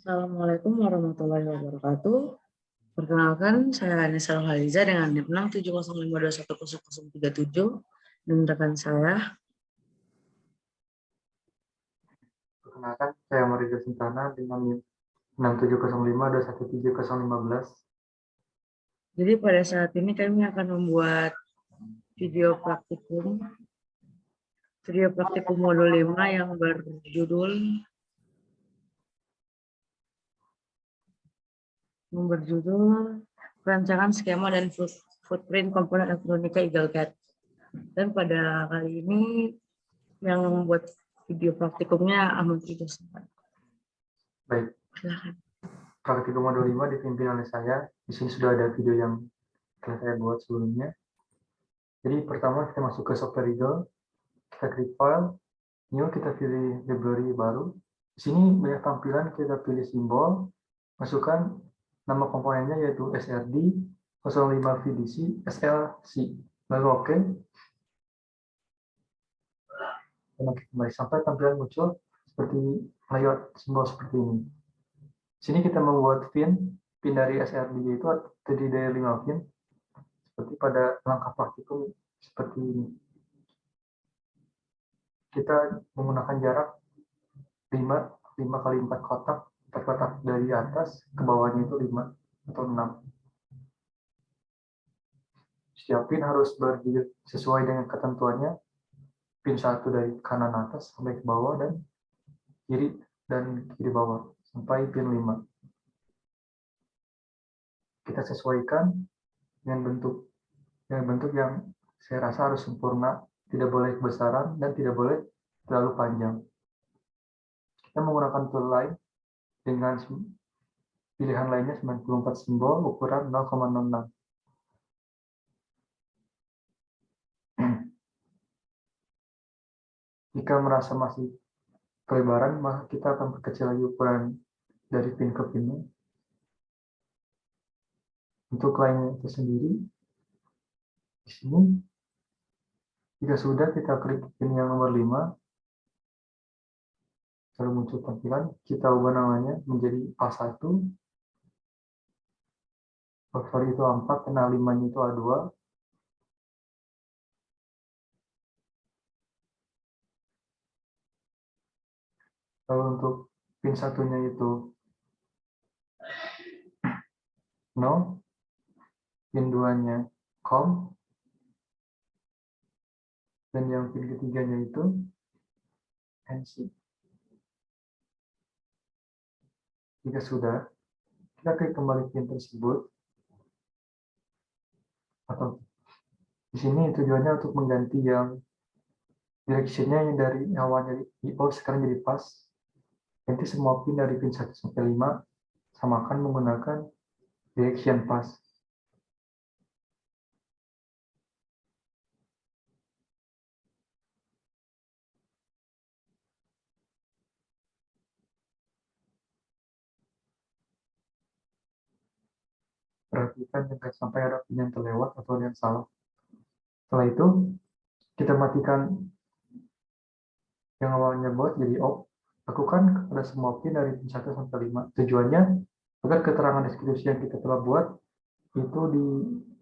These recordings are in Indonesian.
Assalamualaikum warahmatullahi wabarakatuh. Perkenalkan, saya Anissa Rohaliza dengan NIM 670521037 dan rekan saya. Perkenalkan, saya Marijo Sintana dengan NIM 6705217015. Jadi pada saat ini kami akan membuat video praktikum modul 5 yang berjudul perancangan skema dan footprint komponen elektronika EagleCAD. Dan pada kali ini yang membuat video praktikumnya Ahmad Ridho. Baik, praktikum modul 5 dipimpin oleh saya. Di sini sudah ada video yang telah saya buat sebelumnya. Jadi pertama kita masuk ke software Eagle, kita klik file, new, kita pilih library baru. Di sini banyak tampilan, kita pilih simbol, masukkan nama komponennya yaitu SRD 05 VDC SLC, lalu OK. Kembali sampai tampilan muncul seperti layout simbol seperti ini. Sini kita membuat pin dari SRD itu terdiri dari 5 pin seperti pada langkah praktikum seperti ini. Kita menggunakan jarak 5 kali 4 kotak, 4 kotak dari atas ke bawahnya itu 5 atau 6. Setiap pin harus berdiri sesuai dengan ketentuannya. Pin 1 dari kanan atas sampai ke bawah dan kiri bawah sampai pin 5. Kita sesuaikan dengan bentuk yang saya rasa harus sempurna, tidak boleh kebesaran dan tidak boleh terlalu panjang. Kita menggunakan tool lain dengan pilihan lainnya 94 simbol ukuran 0,06. Jika merasa masih kelebaran, maka kita akan perkecil lagi ukuran dari pin ke pinnya. Untuk lainnya itu sendiri, di sini, jika sudah kita klik pin yang nomor 5, lalu muncul tampilan, kita ubah namanya menjadi A1, sorry itu A4, dan A5-nya itu A2. Lalu untuk pin satunya itu 0, pin 2-nya COM, dan yang pin ketiganya itu NC. Jika sudah, kita klik kembali pin tersebut. Atau di sini tujuannya untuk mengganti yang direction-nya yang dari awalnya IO sekarang jadi pas. Ganti semua pin dari pin 1 sampai 5 samakan menggunakan direction pas. Perhatikan jangan sampai ada pin yang terlewat atau yang salah. Setelah itu, kita matikan yang awalnya buat jadi off. Lakukan kepada semua pin dari pin 1 sampai 5. Tujuannya agar keterangan deskripsi yang kita telah buat itu di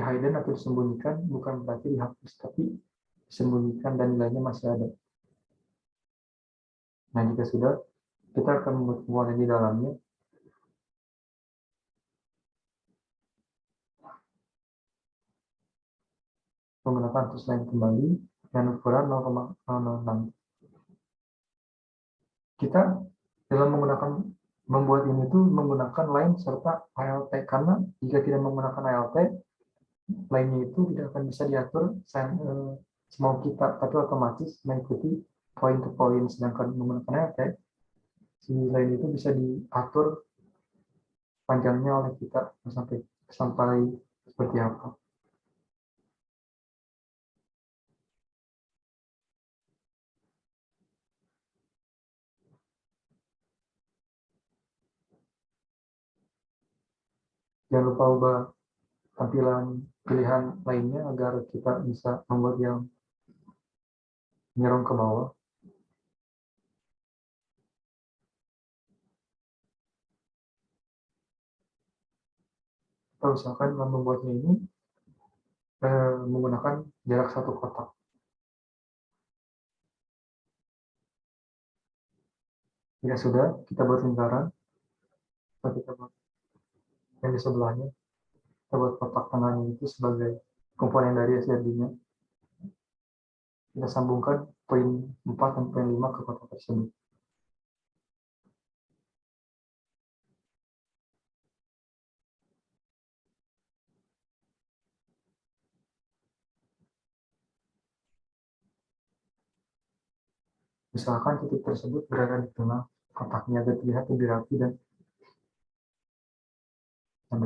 hidden atau disembunyikan, bukan berarti dihapus, tapi disembunyikan dan nilainya masih ada. Nah, jika sudah, kita akan membuat komponen di dalamnya. Menggunakan tools lain kembali dengan ukuran 0,006. Kita dalam membuat ini tuh menggunakan line serta ALT, karena jika tidak menggunakan ALT, line-nya itu tidak akan bisa diatur semau kita, tapi otomatis mengikuti point to point. Sedangkan menggunakan ALT, si line itu bisa diatur panjangnya oleh kita sampai seperti apa. Jangan lupa ubah tampilan pilihan lainnya agar kita bisa membuat yang nyerong ke bawah. kita usahakan membuatnya ini menggunakan jarak satu kotak. Jika sudah, kita buat lingkaran, kita buat yang di sebelahnya, kita buat kotak tengahnya itu sebagai komponen dari SRD-nya. Kita sambungkan poin 4 dan poin 5 ke kotak tersebut. Misalkan titik tersebut berada di tengah kotaknya agar terlihat lebih rapi dan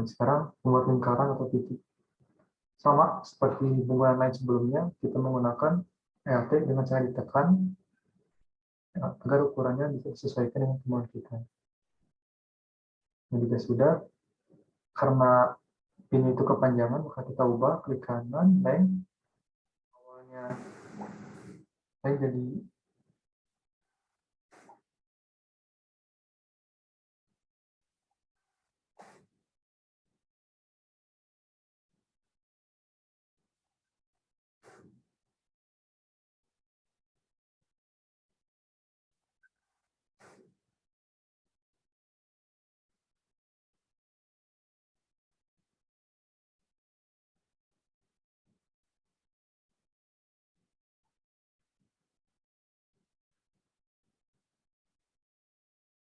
sekarang membuat lingkaran atau titik. Sama seperti penggunaan lain sebelumnya, kita menggunakan LT dengan cara ditekan agar ukurannya bisa disesuaikan dengan kemauan kita. Dan jika sudah, karena ini itu kepanjangan, maka kita ubah klik kanan, length, awalnya jadi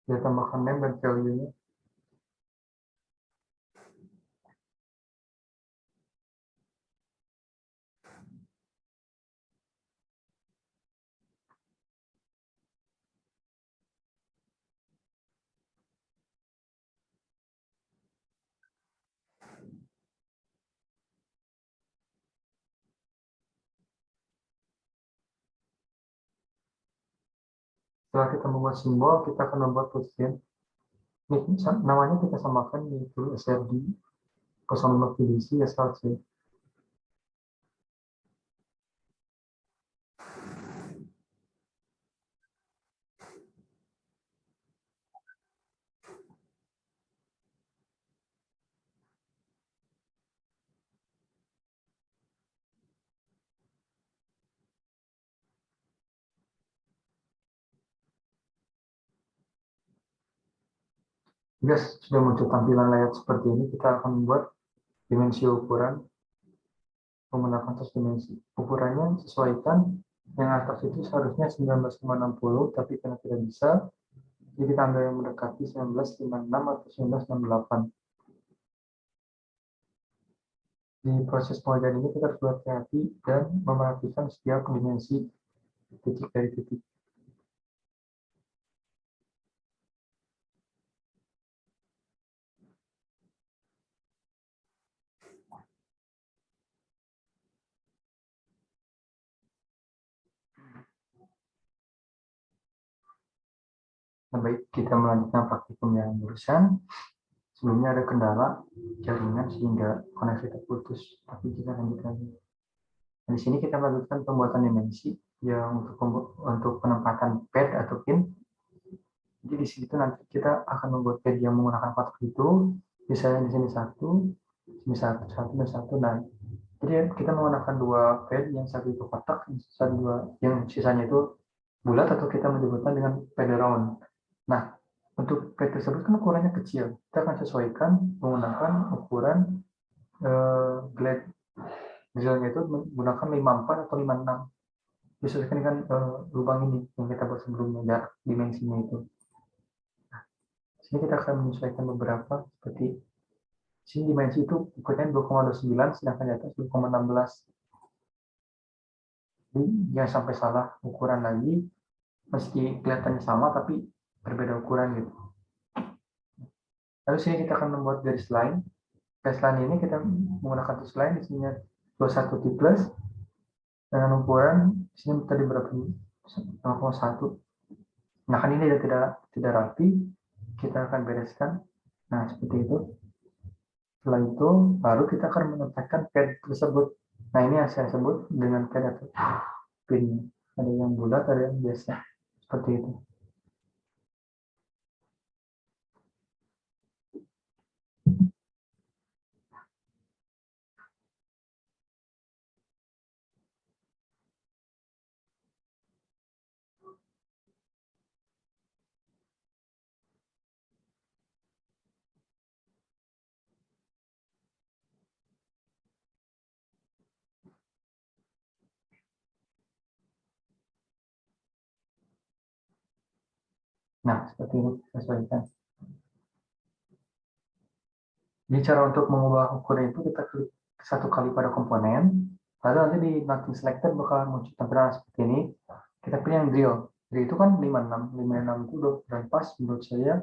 kita tambahkan name dan value-nya. Setelah kita membuat simbol, kita akan membuat posisi. Ini namanya kita samakan yaitu SRD 05 PDC SLC. Jika sudah muncul tampilan layout seperti ini, kita akan membuat dimensi ukuran menggunakan tos dimensi. Ukurannya sesuaikan, yang atas itu seharusnya 19,60, tapi karena tidak bisa, jadi kita ambil yang mendekati 19,56 atau 19,68. Di proses pengerjaan ini kita harus berhati-hati dan memperhatikan setiap dimensi titik dari titik. Nah, baik, kita melanjutkan praktikum yang barusan. Sebelumnya ada kendala jaringan sehingga koneksi terputus, tapi kita lanjut lagi. Nah, di sini kita melanjutkan pembuatan dimensi yang untuk penempatan pad atau pin. Jadi di situ nanti kita akan membuat pad yang menggunakan kotak itu, misalnya di sini satu, sini satu, dan satu. Nah, jadi kita menggunakan dua pad, yang satu itu kotak, yang sisanya itu bulat atau kita menyebutkan dengan pad round. Nah, untuk pad tersebut kan ukurannya kecil, kita akan sesuaikan menggunakan ukuran glad misalnya itu menggunakan 54 atau 56, disesuaikan dengan lubang ini yang kita buat sebelumnya, jarak dimensinya itu. Nah, sini kita akan menyesuaikan beberapa, seperti sini dimensi itu ukurannya 2,29, sedangkan di atas 2,16. Jadi jangan sampai salah ukuran lagi, meski kelihatannya sama tapi berbeda ukuran gitu. Lalu sini kita akan membuat garis line. Garis line ini kita menggunakan garis line, di sini 21 T plus dengan ukuran di sini tadi berapa? 0,1. Nah, kan ini tidak rapi, kita akan bereskan. Nah, seperti itu. Setelah itu baru kita akan menempatkan pad tersebut. Nah, ini yang saya sebut dengan pad atau pin. Ada yang bulat, ada yang biasa. Seperti itu. Nah, seperti itu sesuaikan. Jadi cara untuk mengubah ukuran itu kita klik satu kali pada komponen, lalu nanti di nothing selected bakal muncul tampilan seperti ini. Kita pilih yang drill. Drill itu kan 56 itu udah pas menurut saya.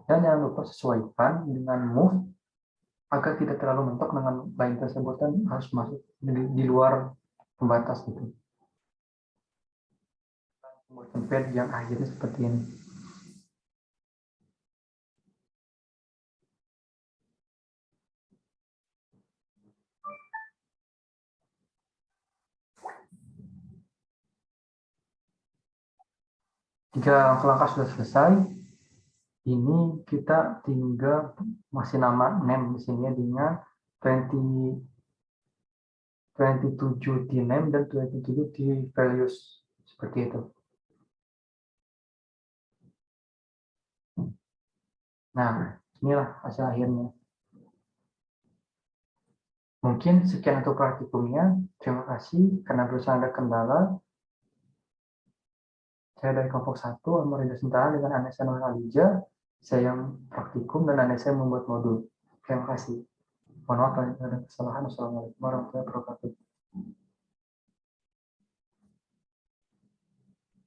Dan jangan lupa sesuaikan dengan move agar tidak terlalu mentok dengan line tersebut dan harus masuk di luar pembatas gitu. Membuat template yang akhirnya seperti ini. Jika langkah-langkah sudah selesai, ini kita tinggal masih nama name di sini dengan 27 di name dan 27 di values seperti itu. Nah, inilah hasil akhirnya. Mungkin sekian untuk praktikumnya. Terima kasih karena berusaha ada kendala. Saya dari kelompok 1, Amorida Sentara dengan Anessa Nur Alija. Saya yang praktikum dan Anessa yang membuat modul. Terima kasih. Mohon maaf kalau ada kesalahan. Wassalamualaikum warahmatullahi wabarakatuh.